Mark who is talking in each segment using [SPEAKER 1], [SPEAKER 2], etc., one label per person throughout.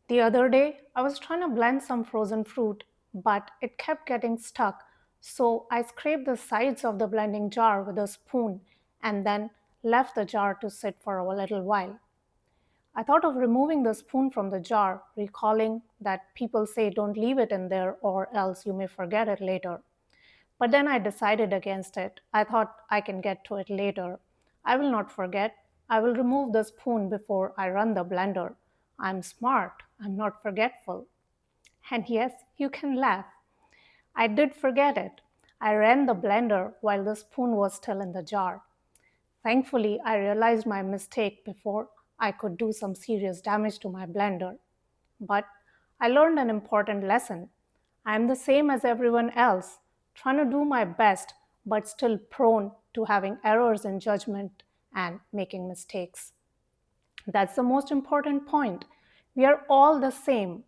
[SPEAKER 1] The other day, I was trying to blend some frozen fruit, but it kept getting stuck. So I scraped the sides of the blending jar with a spoon and then left the jar to sit for a little while. I thought of removing the spoon from the jar, recalling that people say don't leave it in there or else you may forget it later. But then I decided against it. I thought I can get to it later. I will not forget. I will remove the spoon before I run the blender. I'm smart. I'm not forgetful. And yes, you can laugh. I did forget it. I ran the blender while the spoon was still in the jar. Thankfully, I realized my mistake before I could do some serious damage to my blender. But I learned an important lesson. I am the same as everyone else, trying to do my best, but still prone to having errors in judgment and making mistakes. That's the most important point. We are all the same.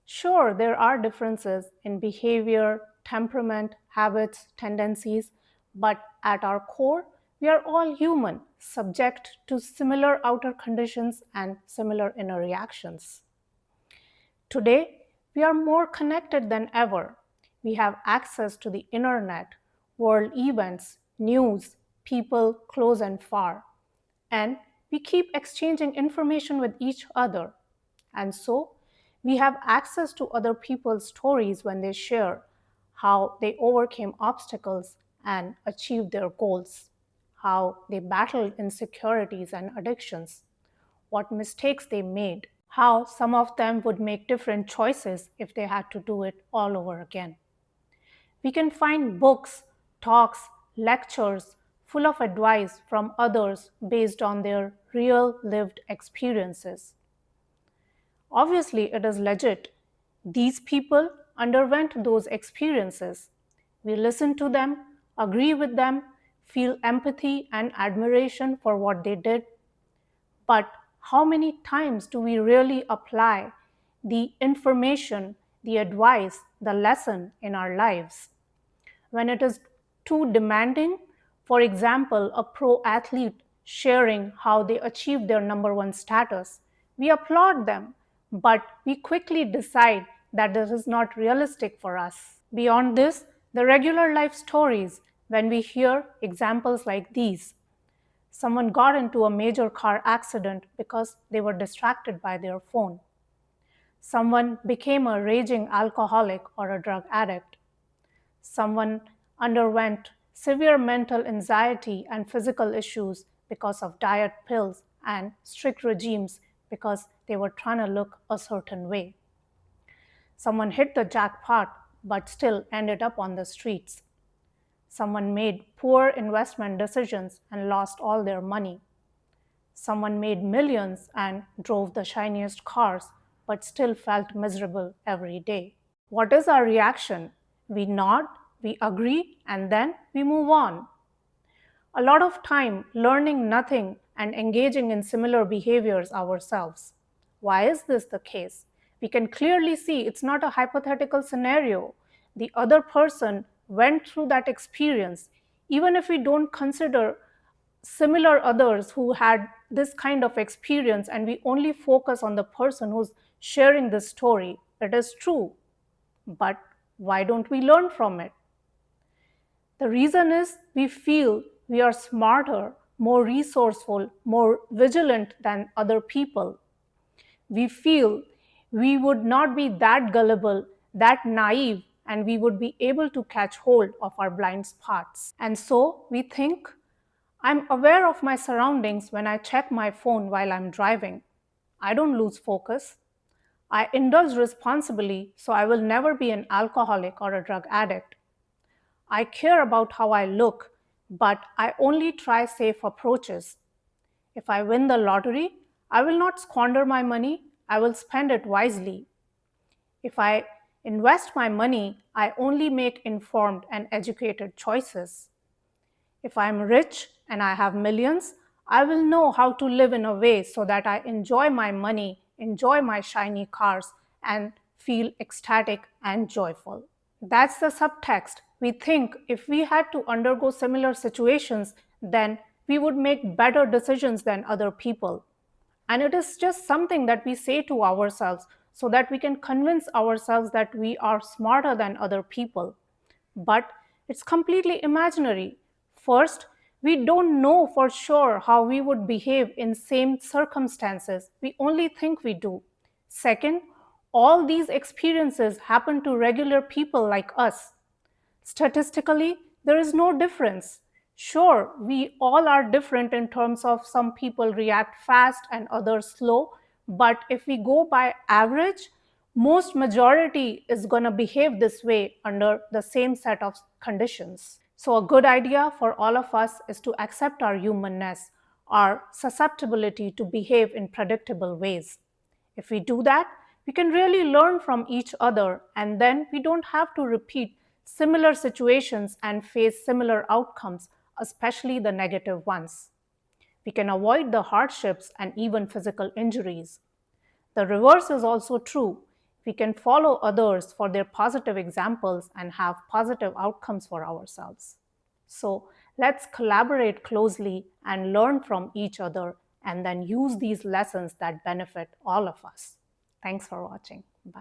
[SPEAKER 1] Sure, there are differences in behavior, temperament, habits, tendencies, but at our core, we are all human, subject to similar outer conditions and similar inner reactions. Today, we are more connected than ever. We have access to the internet, world events, news, people close and far, and we keep exchanging information with each other. And so, we have access to other people's stories when they share how they overcame obstacles and achieved their goals, how they battled insecurities and addictions, what mistakes they made, how some of them would make different choices if they had to do it all over again. We can find books, talks, lectures full of advice from others based on their real lived experiences. Obviously, it is legit. These people underwent those experiences. We listen to them, agree with them, feel empathy and admiration for what they did, but how many times do we really apply the information, the advice, the lesson in our lives? When it is too demanding, for example, a pro athlete sharing how they achieved their number one status, we applaud them, but we quickly decide that this is not realistic for us. Beyond this, the regular life stories, when we hear examples like these, someone got into a major car accident because they were distracted by their phone. Someone became a raging alcoholic or a drug addict. Someone underwent severe mental anxiety and physical issues because of diet pills and strict regimes because they were trying to look a certain way. Someone hit the jackpot but still ended up on the streets. Someone made poor investment decisions and lost all their money. Someone made millions and drove the shiniest cars, but still felt miserable every day. What is our reaction? We nod, we agree, and then we move on. A lot of time learning nothing and engaging in similar behaviors ourselves. Why is this the case? We can clearly see it's not a hypothetical scenario. The other person went through that experience. Even if we don't consider similar others who had this kind of experience and we only focus on the person who's sharing this story, it is true. But why don't we learn from it? The reason is we feel we are smarter, more resourceful, more vigilant than other people. We feel we would not be that gullible, that naive, and we would be able to catch hold of our blind spots. And so we think, I'm aware of my surroundings when I check my phone while I'm driving. I don't lose focus. I indulge responsibly, so I will never be an alcoholic or a drug addict. I care about how I look, but I only try safe approaches. If I win the lottery, I will not squander my money, I will spend it wisely. If I invest my money, I only make informed and educated choices. If I'm rich and I have millions, I will know how to live in a way so that I enjoy my money, enjoy my shiny cars, and feel ecstatic and joyful. That's the subtext. We think if we had to undergo similar situations, then we would make better decisions than other people. And it is just something that we say to ourselves so that we can convince ourselves that we are smarter than other people. But it's completely imaginary. First, we don't know for sure how we would behave in same circumstances. We only think we do. Second, all these experiences happen to regular people like us. Statistically, there is no difference. Sure, we all are different in terms of some people react fast and others slow, but if we go by average, most majority is going to behave this way under the same set of conditions. So a good idea for all of us is to accept our humanness, our susceptibility to behave in predictable ways. If we do that, we can really learn from each other, and then we don't have to repeat similar situations and face similar outcomes, especially the negative ones. We can avoid the hardships and even physical injuries. The reverse is also true. We can follow others for their positive examples and have positive outcomes for ourselves. So let's collaborate closely and learn from each other and then use these lessons that benefit all of us. Thanks for watching. Bye.